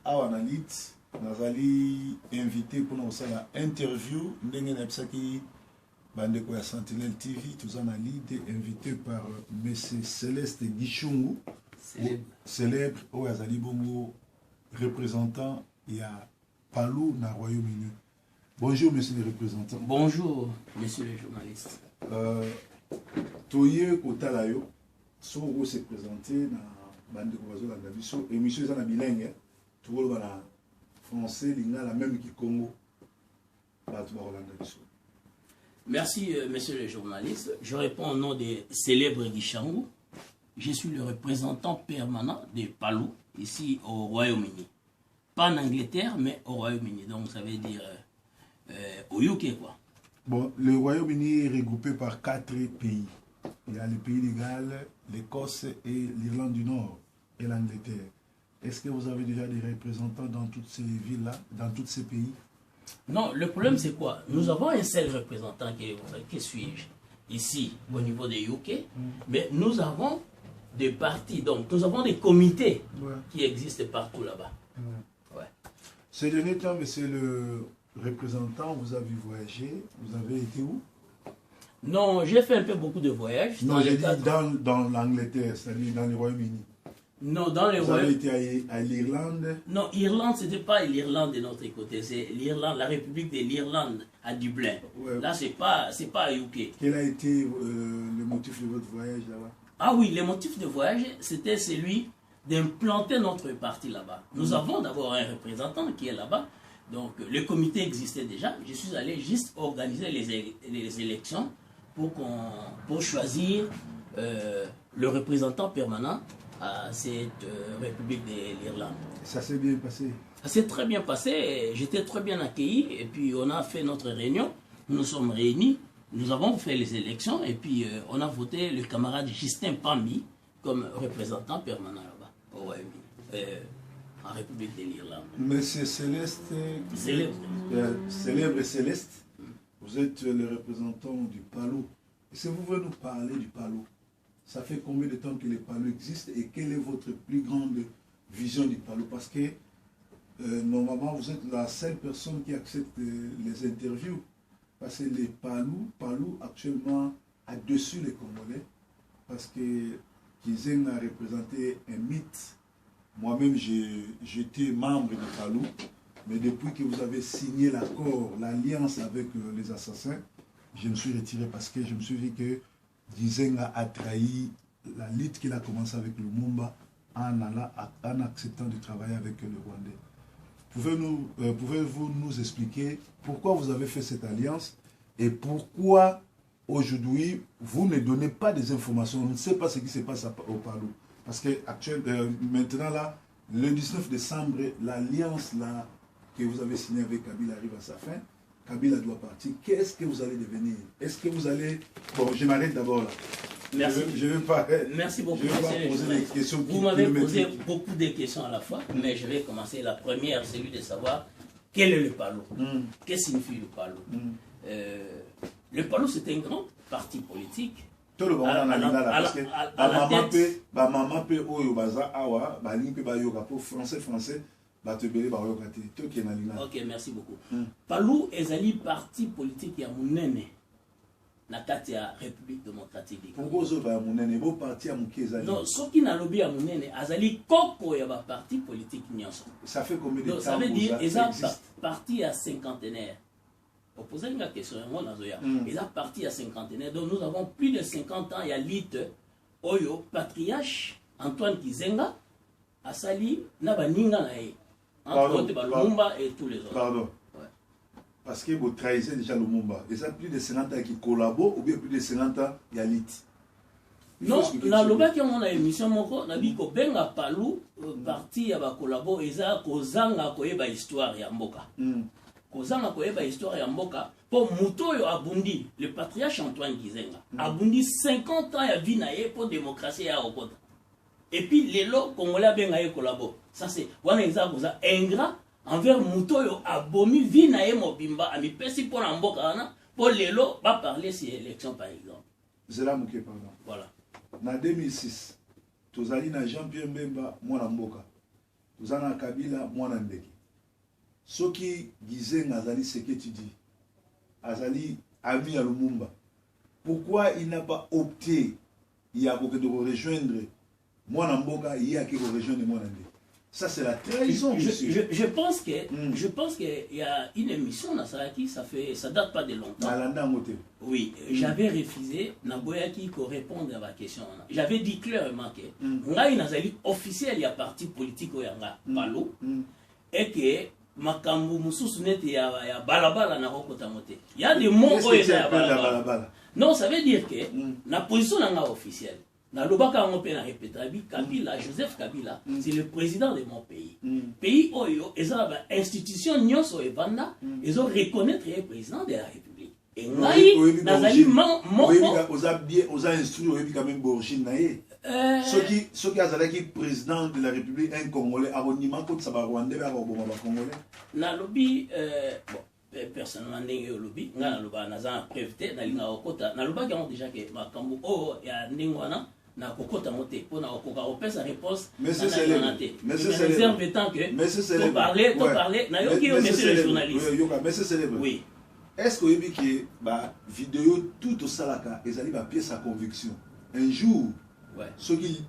awa na lit nazali invité pour nous faire interview ndenge na bisaki bandeko ya Sentinelle TV tous en lead invité par monsieur Céleste Gichungu célèbre au azali bongo représentant ya Palou na Royaume-Uni. Bonjour monsieur le représentant. Bonjour monsieur le journaliste. Toye Kotalayo so où se présenter na bande ko bazo la biso émission za na bilingue tout le bana français lingala même qui Congo ba to ba Rolanda biso. Merci monsieur le journaliste. Je réponds au nom de Célèbre Gichungu. Je suis le représentant permanent de Palou ici au Royaume-Uni. Pas en Angleterre mais au Royaume-Uni. Donc ça veut dire au UK quoi. Bon, le Royaume-Uni est regroupé par 4 pays. Il y a le pays de Galles, l'Écosse et l'Irlande du Nord et l'Angleterre. Est-ce que vous avez déjà des représentants dans toutes ces villes-là, dans tous ces pays? Non, le problème c'est quoi? Nous avons un seul représentant qui suis-je ici au niveau des UK, mais nous avons des partis, donc nous avons des comités qui existent partout là-bas. Ouais. Ce dernier temps, monsieur le représentant, vous avez voyagé, vous avez été où? Non, j'ai fait un peu beaucoup de voyages. Non, j'ai dit dans l'Angleterre, c'est-à-dire dans le Royaume-Uni. Non, dans le Royaume-Uni. Vous avez été à l'Irlande? Non, Irlande, ce n'était pas l'Irlande de notre côté, c'est l'Irlande, la République de l'Irlande à Dublin. Ouais. Là, c'est pas à UK. Quel a été le motif de votre voyage là-bas? Ah oui, le motif de voyage, c'était celui d'implanter notre parti là-bas. Nous avons d'abord un représentant qui est là-bas. Donc, le comité existait déjà. Je suis allé juste organiser les élections pour choisir le représentant permanent à cette République de l'Irlande. Ça s'est bien passé? Ça s'est très bien passé. J'étais très bien accueilli. Et puis, on a fait notre réunion. Nous nous sommes réunis. Nous avons fait les élections. Et puis, on a voté le camarade Justin Pambi comme représentant permanent là-bas, au Royaume-Uni. En République de l'Irlande. Monsieur Céleste, célèbre Céleste, vous êtes le représentant du Palou. Si vous voulez nous parler du Palou, ça fait combien de temps que le Palou existe et quelle est votre plus grande vision du Palou? Parce que normalement vous êtes la seule personne qui accepte les interviews. Parce que les Palou actuellement a-dessus les Congolais. Parce que Kizen a représenté un mythe. Moi-même, j'étais membre de Palou, mais depuis que vous avez signé l'accord, l'alliance avec les assassins, je me suis retiré parce que je me suis dit que Gizenga a trahi la lutte qu'il a commencé avec Lumumba en acceptant de travailler avec le Rwandais. Pouvez-vous nous expliquer pourquoi vous avez fait cette alliance et pourquoi aujourd'hui vous ne donnez pas des informations? On ne sait pas ce qui se passe au Palou. Parce que maintenant, là, le 19 décembre, l'alliance que vous avez signée avec Kabila arrive à sa fin. Kabila doit partir. Qu'est-ce que vous allez devenir? Est-ce que vous allez... Bon, je m'arrête d'abord là. Merci. Je vais pas... Merci beaucoup. Je vais pas poser des questions. Vous m'avez posé beaucoup de questions à la fois, mais je vais commencer. La première, c'est celui de savoir quel est le Palou. Qu'est-ce que signifie le Palou? Le Palou, c'est un grand parti politique. Tout le monde a parce que la maman peut oyo baza awa baling pe bayoka pour français batebele bayoka te to ki na lina. OK, merci beaucoup. Palou ezali parti politique ya munene na kati ya République démocratique du Congo. Pourquoi zo ba munene bo parti ya muke ezali? Non, soki na lobi ya munene azali koko ya ba parti politique nyonso. Ça fait combien de temps? Ça veut dire eza parti ya cinquantenaire. Vous posez une question, il a parti à cinquantenaire, donc nous avons plus de 50 ans, il y a l'IT, Oyo, patriarche, Antoine Kizenga, Asali, Nabaninga Nae, entre autres, Lumumba et tous les autres. Pardon. Ouais. Parce que vous trahissez déjà Lumumba. Et ça, plus de 50 ans qui collaborent, ou bien plus de 50 ans, il y a l'IT. Non, na loba qui a émission moko, na biko benga Palou, parti à ba collabo, et ça, kozanga koyeba histoire ya mboka. Kozanga koyeba histoire ya mboka pour mutoyo abundi le patriarche Antoine Kizenga abundi 50 ans ya vie na ye pour démocratie ya okota et puis lelo congolais benga ye collabo ça c'est wana eza koza ingrat envers mutoyo abomi vie na ye mobimba ami pesi pour na mboka wana pour lelo ba parler sur élection par exemple. Zela muke pardon. Voilà. Na 2006 tozali na Jean-Pierre Mbemba mwana mboka tozana Kabila mwana ndeki soki Gizenga azali ce que tu dis azali ami à Lumumba, pourquoi il n'a pas opté il a de rejoindre mwana mboka il y a qui rejoindre mwana ndeki? Ça c'est la trahison. Je pense que je pense qu'il y a une émission dans Salaki, ça date pas de longtemps. Oui, j'avais refusé Naboyaki pour répondre à ma question. J'avais dit clairement que ngai nazali officiel ya parti politique oyanga Palo et que makambu mususu nete ya balabala na kokota mote. Il y a des mots ya balabala. Non, ça veut dire que la position nanga officielle. Kabila, Joseph Kabila, c'est le président de mon pays. Pays Oyo, ils ont institution Nyonso et Banda, ils ont reconnaître le président de la République. Et Naï, Nazali, aux instruits, ils ont quand même Borchine Naï. Ceux qui ont président de la République, un Congolais, abonnement contre Sabarwandé, Congolais. Nalobi, personnellement ndenge lobby ngana loba naza prévité na linga okota na loba qui déjà que makambo o ya ndingwana na kokota moté pour na okoka opesa réponse mais c'est célèbre tant que parler na yoki yo monsieur le journaliste mais c'est célèbre oui est-ce que yobi que ba vidéo tout au salaka ezali ba pièce à conviction un jour ce qui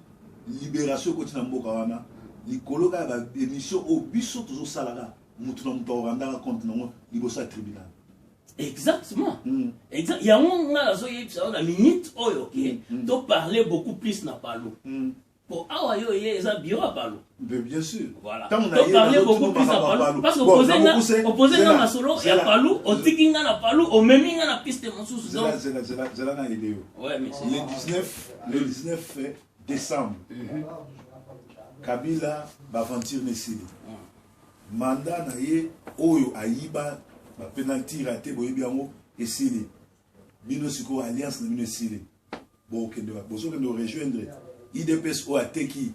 libération continue mboka wana likoloka ba émission au biso toujours salaka. Exactement. Exact. Il y a une minute où parler beaucoup plus n'a pas l'eau. Pour awayo il y a bureau à Palo. Bien sûr. Voilà. Donc parler beaucoup plus à Palo parce que opposé dans la solo il y a Palo, au tikinga na Palo, au meminga na piste mon sous. C'est là na idée. Ouais mais le 19 décembre. Kabila va aventure Nessili. Mandat na ye oyo ayiba ba penalty raté boyebi yango esili bino siko alliance na bino esili bo kende ba bozo kende rejoindre IDPS o ateki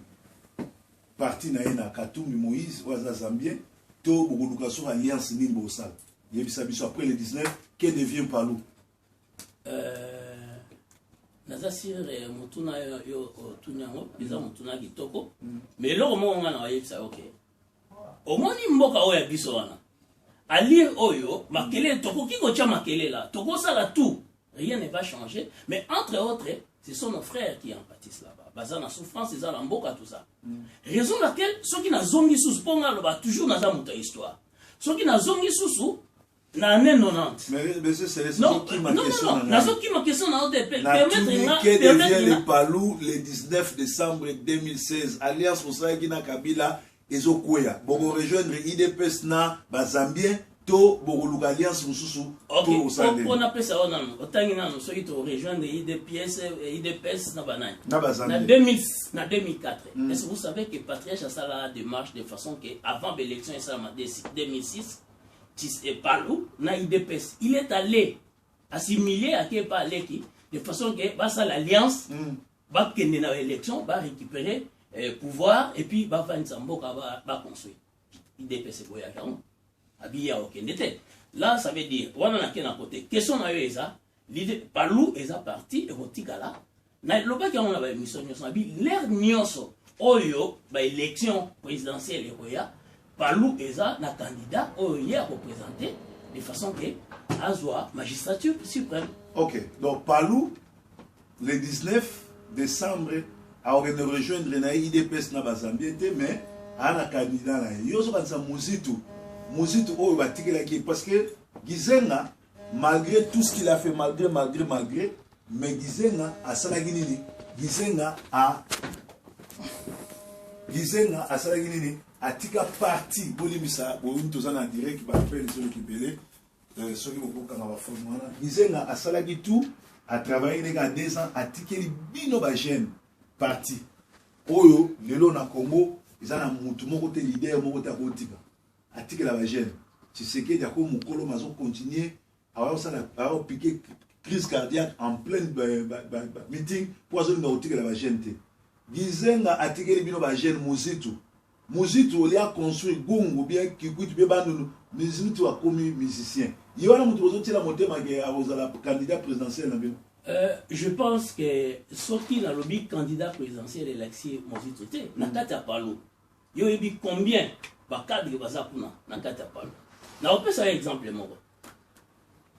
parti na ye na Katumbi Moïse o za Zambien to bokoluka sur alliance nini bo sala yebisa biso après le 19 que devient Palou naza sir mutuna yo tunyango biza mutuna kitoko mais lo mo ngana yebisa okay omoni mboka oya biso wana à lire oyo makele toko kiko tia makele là toko sala tout rien ne va changer mais entre autres ce sont nos frères qui en pâtissent là-bas bazana souffrance ils ont la mboka tout ça raison laquelle ceux qui na zongi sous ponga lo ba toujours na za muta histoire ceux qui na zongi sous na année 90 mais c'est qui ma question non nazo qui ma question na ODP permettre le Palou le 19 décembre 2016 alliance pour ça qui na Kabila ezokwea boko rejoindre IDPS na bazambien to boko luka alliance mususu to osande on appelle ça on otangi na so ito rejoindre IDPS na banani na bazambien na 2004 est-ce que vous savez que Patriarche a ça la démarche de façon que avant l'élection ça en 2006 et Palou na IDPS il est allé assimiler à Kepa Aleki de façon que ba ça l'alliance va kende na élection va récupérer pouvoir et puis va faire une samboka va construire IDPS boya quand abiya okendete là ça veut dire wana na kena côté question na yo eza l'idée Palou eza parti erotikala na loba ki on a ba émission nyonso bi l'air nyonso oyo ba élection présidentielle ekoya Palou eza na candidat oyo ya représenter de façon que azwa magistrature suprême. OK donc Palou le 19 décembre a rejoindre na IDPS na bazambien te mais ana candidat na yo so kanisa muzitu oyo batikela ki parce que Gizenga malgré tout ce qu'il a fait malgré mais Gizenga a salaki nini Gizenga a salaki nini atika parti bolimisa boyini tozana en direct ba appelle ceux qui belé ceux qui beaucoup quand va faire moi Gizenga a salaki tout a travaillé les 2 ans atikeli bino ba jeune parti oyo lelo na Congo ezana mutu moko te leader moko ta kotika atikela ba jeune Tshisekedi ya ko mukolo mazo continuer a piquer crise cardiaque en pleine meeting pour azo na otikela ba jeune te Gizenga atikeli bino ba jeune muzitu oli a construire gungu bien kikuti be bandulu muzitu wa komi musicien yona mutu ozo tila motema ke avozala candidat présidentiel na bino. Je pense que ce qui a lobby candidat présidentiel élection Mozitoté n'a qu'à Palou yo yebi combien ba cadre baza kuna na kata palo na opesa exemple moko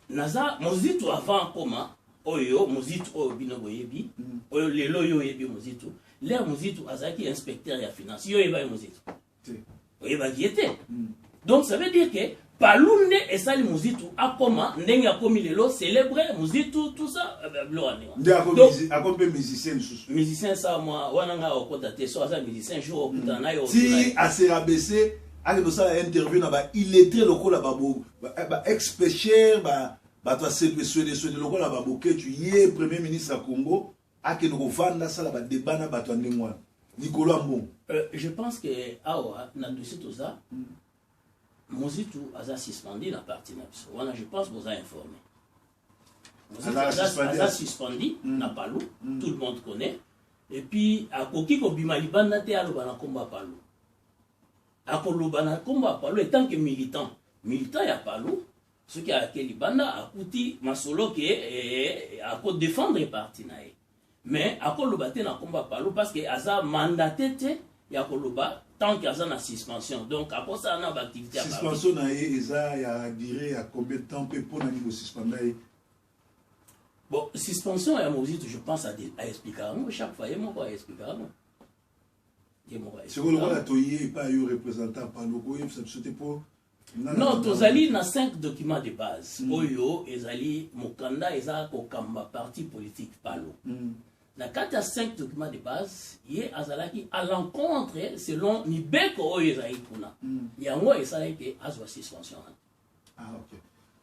naza mozitu avant koma oyo mozitu oyo bino boyebi oyo lelo yo yebi mozitu l'air mozitu azaki inspecteur ya finance yo yeba mozitu oyeba kiete donc ça veut dire que Palunde et Sali Mozitu a comment ndenge akomi lelo célébrer Mozitu tout ça bloane akombe musicien ça moi wananga okota te so asa musicien jour okuta na yo si ACABC a que ça interview na ba illettré lokola babo ba ex-pêcheur ba to souhaiter lokola babo que tu y premier ministre à Congo a que nous vanda ça la ba débat na ba to ndengwa Nicolas Mbon je pense que awa na dossier tout ça Mozitu a suspendu la partie nationale. Je pense que vous avez informé. Mozitu a suspendu na Palou, tout le monde connaît. Et puis, à Koki Kobima Libana te alobana komba Palou. À Kolobana komba Palou, et tant que militant ya Palou, ce qui a été Libana a coûté Masolo qui est à défendre les partis naï. Mais à Kolobate na komba Palou parce que Aza mandaté te ya Koloba. Tant qu'il y a une suspension. Donc, après ça, on a une activité à suspension, il y a duré à combien de temps pour nous suspendre? Bon, suspension, je pense à expliquer. Chaque fois, il y a un expliquer. C'est que pas eu représentant par le goût, c'était pour. Non, Tozali na 5 documents de base. Oyo, Ezali, Mokanda, Eza, Kokamba, parti politique, Palo. Dans 4 à 5 documents de base, il y a Azalaki à l'encontre selon Nibeko Oyezaï Puna. Il y a un mot et ça qui a une suspension. Ah, ok.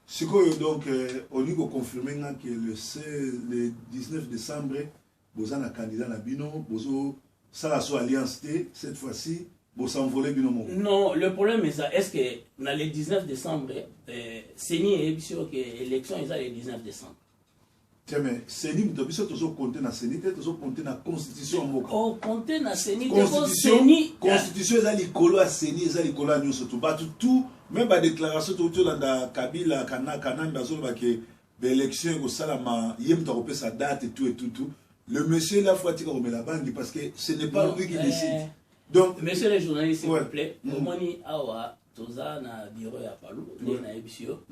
C'est que donc, on dit qu'on confirme que le 19 décembre, vous avez un candidat à Bino, vous avez une alliance cette fois-ci, vous envolez Bino. Non, le problème est ça. Est-ce que dans le 19 décembre, c'est sûr que l'élection est le 19 décembre? Mais Séni, tu as compté dans Séni, tu as compté dans la Constitution. Oh, compté dans Séni, Constitution, Constitution, les colo à Séni, les colo à nous, surtout. Tout, même la déclaration, tout dans la Kabila, Kanan, que l'élection, au Salama, Yem, tu as repéré sa date et tout. Le monsieur, la fois, tu as remis la banque parce que ce n'est pas lui qui décide. Donc, monsieur les journalistes, s'il vous plaît, Momoni Awa. Toza na bureau ya Palou, na ebisio,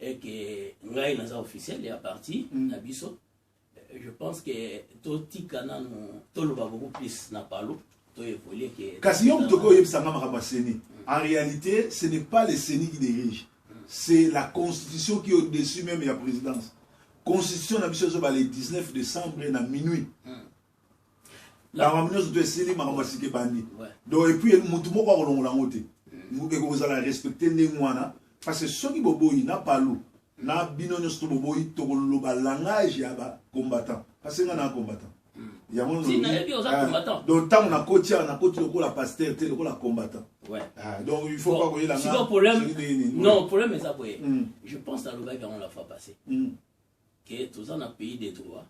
et que ngai naza officiel ya parti na biso. Je pense que toti kana no toloba beaucoup plus na Palou, to évoluer que. Kasiyom toko yebsanga makamba Séni. En réalité, ce n'est pas le Séni qui dirige, c'est la constitution qui est au-dessus même de la présidence. Constitution na biso le 19 décembre na minuit. La rameneuse de Séni makamba sike bandi. Donc et puis mutumo kwa kolongola ngote. Vous allez respecter les moines parce que ceux qui boboyi na Palou na binonyo sto boboyi to le langage ya ba combattant parce que na combattant il y a mon combattant donc tant na koti le la pasteur te le la combattant ouais donc il faut pas que la c'est le problème non le problème est ça je pense à le bac on la fois passé que tous en a pays des droits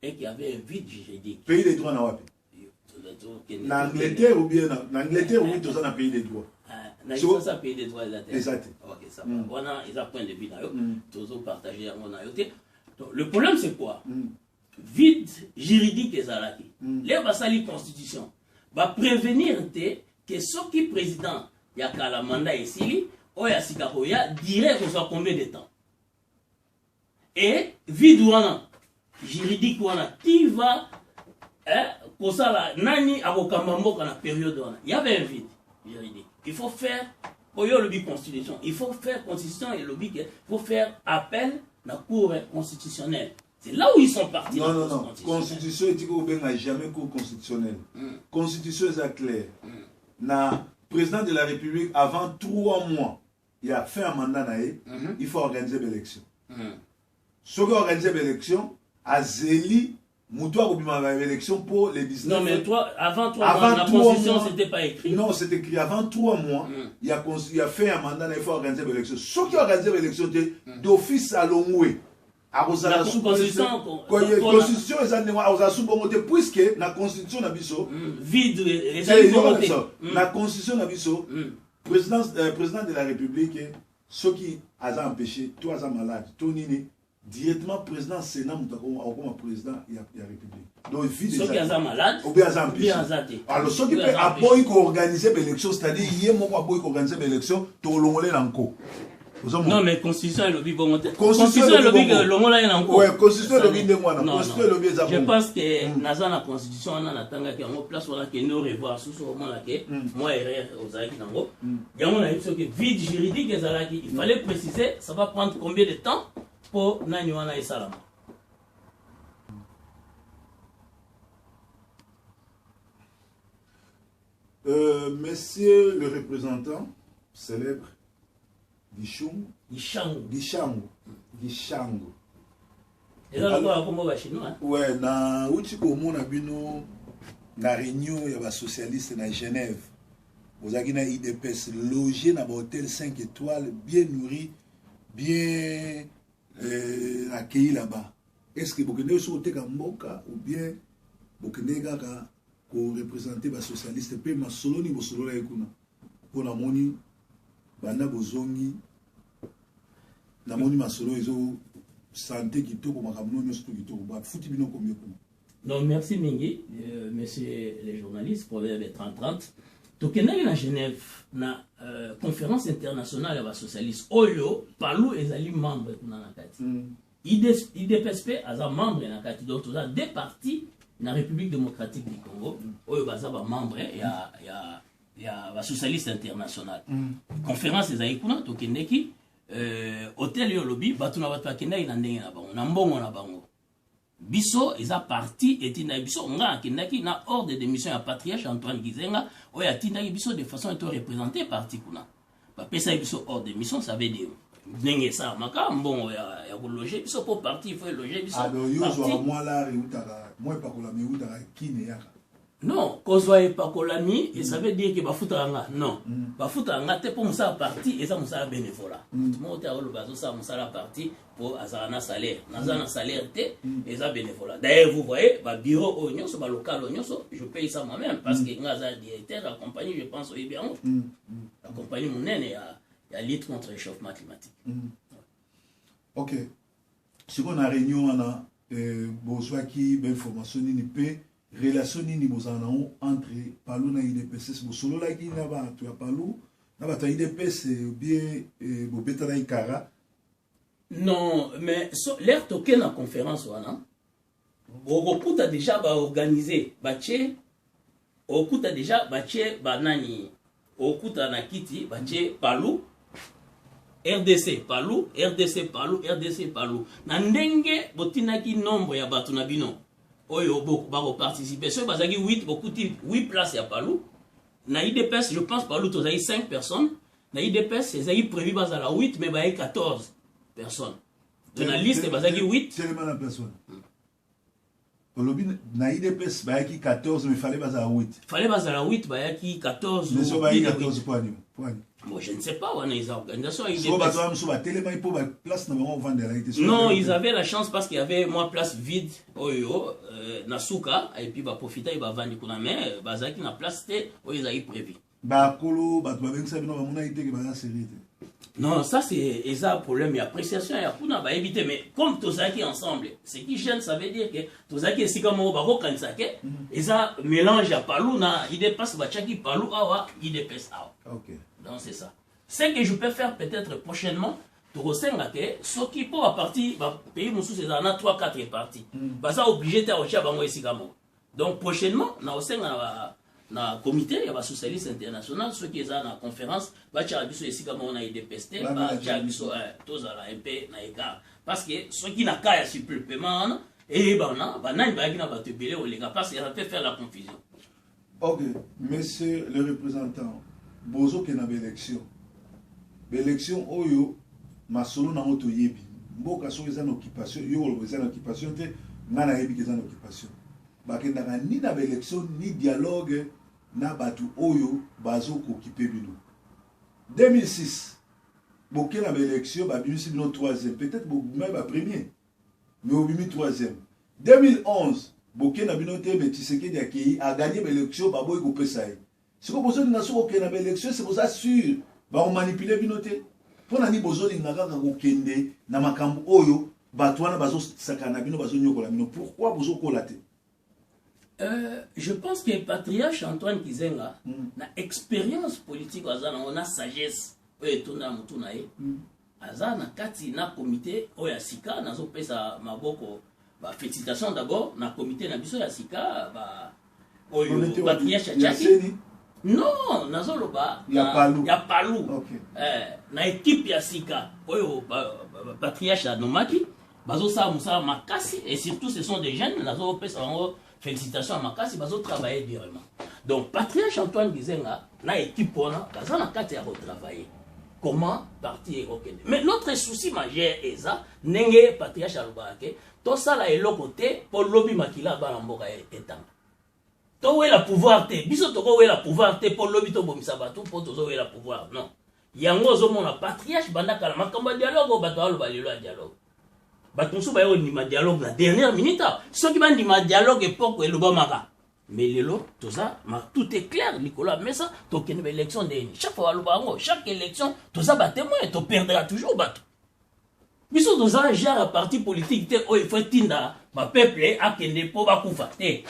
et qu'il y avait un vide juridique pays des droits na wapi l'Angleterre ou bien l'Angleterre oui tous en a pays des droits. Ça pays des droits exact. Ok, ça va. On a un point de vue là. Tous partagés en le problème c'est quoi? Vide juridique et zalaki. Les basali constitution va prévenir que ceux qui président il y a qu'à la mandat ici, ou ya sikako ya dirait que ça combien de temps. Et vide wana juridique wana qui va pour ça là nani avokambambo na période wana. Il y avait un vide juridique. Il faut faire, pour le lobby constitution, il faut faire constitution et lobby, il faut faire appel à la cour constitutionnelle. C'est là où ils sont partis. Non. Constitution, il dit qu'on n'a jamais cour constitutionnelle. Constitution est claire. Le président de la République, avant 3 mois, il a fait un mandat, il faut organiser l'élection. Ce qui organise l'élection, à Zéli, Moutoua a l'élection pour les 19. Non, mais toi, avant 3 mois, la constitution, c'était pas écrit. Non, c'était écrit avant 3 mois. Il a fait un mandat, il faut organiser l'élection. Ceux qui organisent l'élection, d'office à Longwe. La constitution, puisque la constitution n'a pas vide, la constitution n'a pas président de la République, ceux qui ont empêché, toi, sont malades, tout nini. directement président Sénat comme président il y a République. Donc vite ceux qui sont malades ou bien alors ceux qui peut appuyer organiser l'élection, c'est-à-dire il y a mon appuyer organiser l'élection tout l'ongolais l'enco. Non mais constitution est le but bon constitution est le but l'ongolais l'enco. Ouais, constitution est le but de moi non. Je pense que naza na constitution on a tanga ki en place on a que nous revoir sous au moment là que moi erreur aux aki nango. Yango na que vide juridique ezalaki il fallait préciser ça va prendre combien de temps pour nani wana esalama. Monsieur le représentant célèbre Gishango. Et là, on va voir chinois. Ouais, na uti ko mona bino na réunion ya ba socialiste na Genève. Vous avez na IDPS logé na hôtel 5 étoiles, bien nourri, bien accueilli là-bas. Est-ce que vous connaissez sur le Mboka ou bien vous connaissez ko représenter ba socialiste pe ma solo ni bo solo la ekuna pour la moni banda bozongi la moni ma solo ezo santé qui to ko makamno nyo sto qui to ba futi bino ko mieux. Donc merci Mingi, messieurs les journalistes pour venir de 30-30. Tokenda na Genève na conférence internationale ba socialiste oyo palu ezali membre kuna na kati. IDPSP as un membre na kati donc toza deux partis na République démocratique du Congo oyo baza ba membre ya ba socialiste international. Conférence ezali kuna tokendeki hôtel yo lobi batu na batu akenda ina ndenge na bango na mbongo na bango. Biso eza parti etinda biso nga akendaki na ordre de mission ya patriarche Antoine Gizenga oyo atindaki biso de façon eto représenter parti kuna. Ba pesa biso ordre de mission ça veut dire ndenge ça maka mbongo ya ko loger biso pour parti il faut loger biso. Alors yo zo moi la reutaka moi pas ko la meutaka kine yaka. Non, kozwa epakolami et ça veut dire que bafuta nga non. Bafuta nga te pour musa parti et ça musa bénévolat. Tout le monde a le bazo ça musa parti pour azana salaire. Nazana salaire te et ça bénévolat. D'ailleurs vous voyez, ba bureau oignon so ba local oignon so je paye ça moi-même parce que ngaza directeur de la compagnie je pense au bien. La compagnie monene ya lutte contre le réchauffement climatique. OK. Ce qu'on a réunion ana bozwa ki ben information ni pe relation ni bozana entre Palu na IDPS bosolo la ki na ba tu Palu na ba ta IDPS bien bobeta na ikara. Non, mais l'air token en conférence wana okuta déjà ba organiser bache okuta déjà bache banani okuta na kiti bache Palu RDC Palu RDC Palu RDC Palu na ndenge botinaki nombre ya batu na bino oyo bako participer so bazaki 8 bokuti 8 places ya Palu na IDPS je pense Palu tozaki 5 personnes na IDPS ezaki prévu bazala 8 mais baye 14 personnes dans la liste bazaki 8 tellement la personne na IDPS bayaki 14 mais fallait bazala 8 bayaki 14 mais so bayaki 14 point. Bon, je ne sais pas, on a des organisations. Non, ils avaient la chance parce qu'il y avait moins place vide au Nasuka et puis bah profiter ils va vendre kuna mais bazaki na place té ils avaient prévu. Non, ça c'est un problème d'appréciation et après on va éviter mais comme tous qui ensemble, ce qui gêne ça veut dire que tous qui si comme on va reconnaître ils a mélange à Palu na il dépasse bachaki Palu awa il dépasse awa. OK. Donc c'est ça. Ce que je peux faire peut-être prochainement, ceux qui peuvent partir, pays Moussou, c'est dans 3-4 parties. Parce que obligé de faire donc prochainement, dans le comité, il y a un socialiste international, ceux qui sont dans la conférence, parce que ceux qui n'ont pas de supplément, et parce que ça peut faire la confusion. Ok, monsieur le représentant. Bozo ke na élection. L'élection oyo masolo na moto yebi. Mboka so eza na occupation, yo eza na occupation te nga na yebi eza na occupation. Ba ke na ni na élection ni dialogue na batu oyo bazo ko occuper bino. 2006 boké na élection ba bimisi bino 3e, peut-être bo même ba premier. Mais au bimi 3e. 2011 boké na bino te betiseke dia ki a gagné l'élection ba boy ko pesa. Si vous avez une élection, c'est pour ça sûr. On manipule binoté. Pour nani bozo lingaka ko kende na makambo oyo pourquoi vous avez je pense que patriarche Antoine Kizenga na expérience politique on a sagesse na kati na comité oya sika nazo pesa maboko ba félicitations d'abord na comité na biso ya sika ba oyo patriarche Tchaki non nazo loba ya palu na équipe ya sika oyo patriarche anomaki bazo sa musa makasi et surtout ce sont des jeunes nazo pesa félicitations à Makasi, ils ont travaillé durement. Donc, patriarche Antoine Kizenga, na équipe, ils ont travaillé. Comment partir au Kenya? Mais notre souci majeur est ça, Nenge patriarche Alobake, tout ça là est le côté pour lobby makila balamboka étant. Tout est le pouvoir, biso toko est le pouvoir, pour lobby to bomisa batu, pour tout est le pouvoir. Non. Yango zo mona patriarche bandaka la makamba dialogue, bato alobalilo dialogue. Batonso ba yo ndima dialogue la dernière minute ceux qui bandit ma dialogue époque et le bamaka mais lelo tout ça tout est clair Nicolas mais ça to ken élection de chaque fois le bango chaque élection tout ça ba témoin to perdra toujours bato biso to ça gère parti politique te o il faut tinda ba peuple a kende po ba kufa te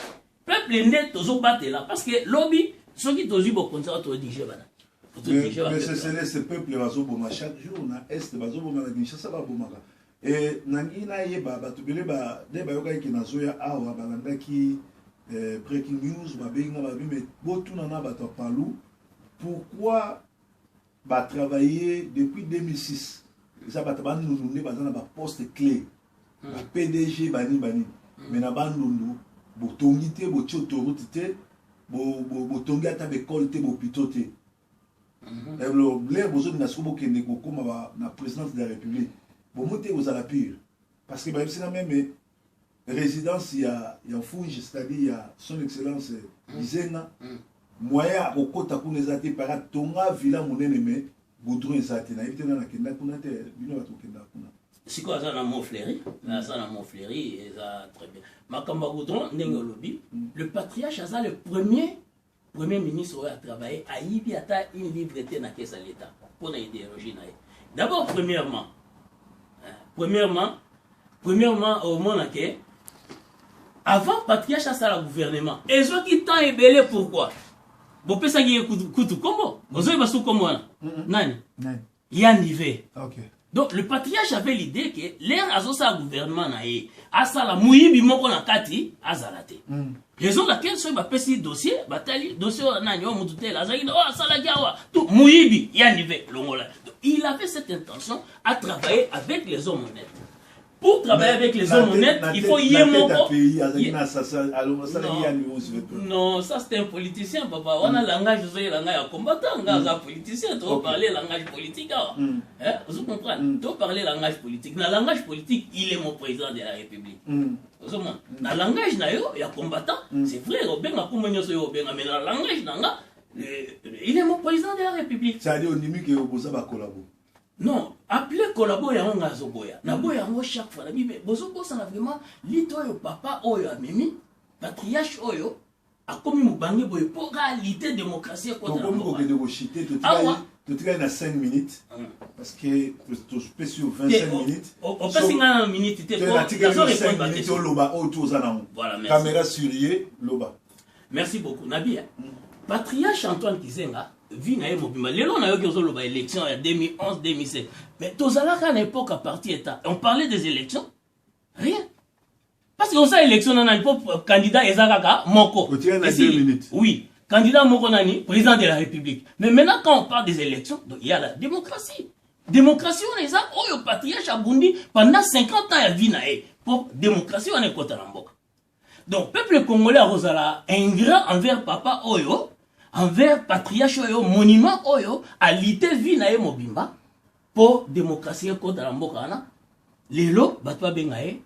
peuple ne to zo battre là parce que lobby ceux qui to zibo concert to dire bana mais c'est ce peuple va zo boma chaque jour na est va zo boma na Kinshasa ba bomaka. Et nangina yeba batubele ba deba yoka ki nazoya awa balandaki breaking news ba benga ba bi mais botuna na bato Palu pourquoi ba travailler depuis 2006 ça ba tabanu bazana ba poste clé ba PDG bani mais na bandundu botongi te bo tchotoroute te bo tongi ata be kolte bo pitote le blair bozo na subo kende ko koma na présidence de la République. Bon, monter aux alapires. Parce que c'est la même résidence, il y a Fouge, c'est-à-dire il y a son excellence Gizenga. Moya, au côté de Kounezate, par Tonga, Villa, Mouneneme, Boudron, Zate, na évité dans la Kenda, Kounate, Bino, Kenda, Kouna. C'est quoi ça, dans mon fléri? Ça, dans mon fléri, et ça, très bien. Makamba Boudron, Nengolobi, le patriarche, ça, le premier ministre a travaillé à Ibiata, une livreté dans l'État, pour l'idéologie. D'abord, Premièrement, au monde que avant patriarche ça la gouvernement et ceux qui t'ont ébélé pourquoi bon pesa qui écoute comment vous avez pas comment nani Yannivé. Donc le patriarche avait l'idée que l'air azo ça gouvernement na e asala muyibi moko na kati azalate raison laquelle ce ba pesi dossier batali dossier nani o mututela azaki oh asala kiawa tout muyibi Yannivé longola. Il avait cette intention à travailler avec les hommes honnêtes. Pour travailler avec les hommes honnêtes, il faut y non, ça c'est un politicien, papa. On a langage, langage combattant, on a politicien, tu vas parler langage politique. Vous comprenez? Tu vas parler langage politique. Dans le langage politique, il est mon président de la République. Dans le langage, il y a combattant. C'est vrai, mais dans le langage, il est mon président de la République. Ça veut dire que vous avez collaboré. Non, appelez collaborer en Gazoboya. Naboya chaque fois. Mais Bozobo, ça n'a vraiment l'ito papa oyo mimi, patriarche oyo, a commis Moubangi boy pour réalité démocratie. Donc, comme vous avez négocié, tout à 5 minutes. Parce que tu fais sur 25 minutes. On passe 5 minutes. Tu as 5 minutes au Loba, autour de la caméra surliée, Loba. Merci beaucoup, Nabi. Patriarche Antoine Kizenga. Vie na mobimba lelo na yo ki ozoloba élection en 2011 2016 mais tozalaka na époque à partir état on parlait des élections rien parce que on sa élection na époque candidat ezakaka moko oui candidat moko nani président de la République mais maintenant quand on parle des élections donc il y a la démocratie on est ça oyo patriarche abundi pendant 50 ans ya vie na pour démocratie on est kota na mboka donc peuple congolais a rosala ingrat envers papa oyo envers patriarche oyo monument oyo a lité vie na mobimba pour démocratie contre la mboka na lelo batwa bengae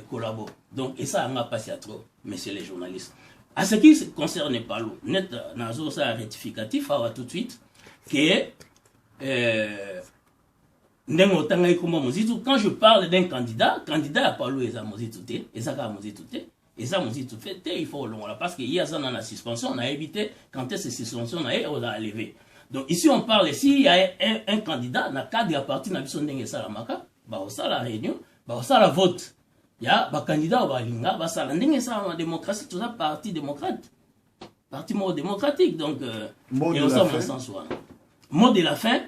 collabo donc et ça a passé à trop messieurs les journalistes à ce qui concerne Palu net nazo ça rectificatif à tout de suite que ndengo tanga comme mozitu quand je parle d'un candidat à Palu eza mozitu te ezaka mozitu te. Et ça, on dit tout fait, il faut long là parce qu'il y a ça dans la suspension, on a évité quand est-ce que suspension on a levé. Donc ici on parle ici il y a un candidat, na cadre à partir de la mission d'Engue Salamaka, bah au ça la réunion, ça la vote ya ba candidat ba linga ba sala ndenge ça en démocratie tout ça parti démocrate parti mot démocratique donc et on s'en sens mot de la fin